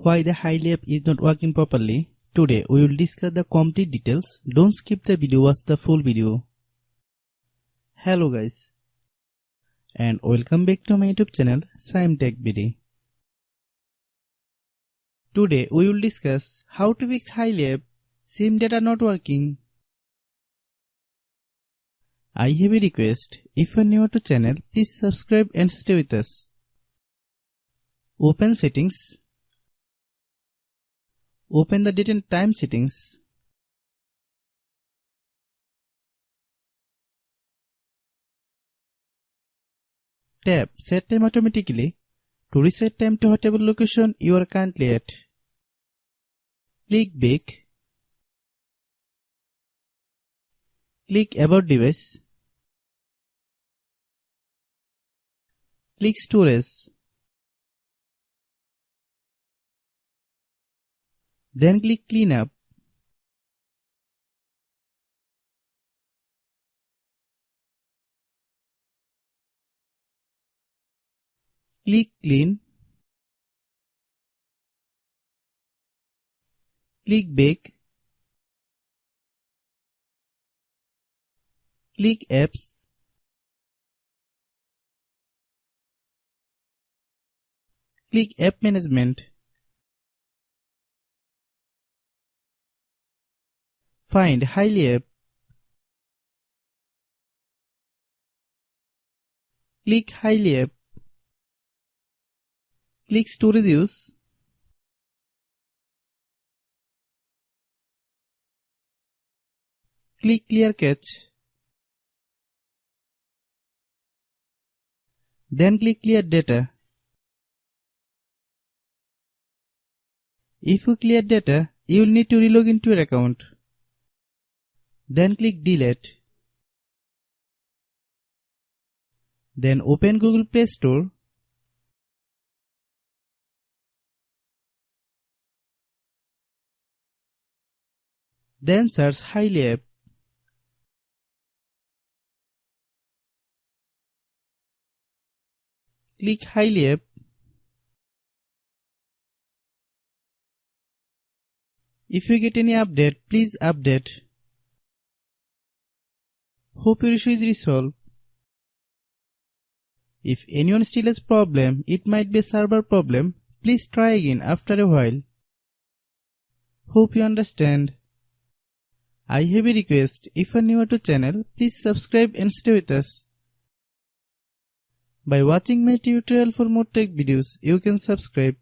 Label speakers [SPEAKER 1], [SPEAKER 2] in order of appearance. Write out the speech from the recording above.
[SPEAKER 1] Why the Hily app is not working properly? Today we will discuss the complete details. Don't skip the video, watch the full video. Hello guys, and welcome back to my YouTube channel Shaem Tech BD. Today we will discuss how to fix Hily app SIM data not working. I have a request. If you are new to channel, please subscribe and stay with us. Open settings. Open the date and time settings. Tap Set Time automatically to reset time to whatever location you are currently at. Click Back. Click About Device. Click Storage. Then click Cleanup. Click Clean. Click Back. Click Apps. Click App Management. Find Hily app. Click Hily app. Click Storage Use. Click Clear Cache. Then click Clear Data. If you clear data, you will need to relog into your account. Then click Delete. Then open Google Play Store. Then search Hily app. Click Hily app. If you get any update, please update. Hope your issue is resolved. If anyone still has problem, it might be a server problem. Please try again after a while. Hope you understand. I have a request. If you are new to channel, please subscribe and stay with us. By watching my tutorial for more tech videos, you can subscribe.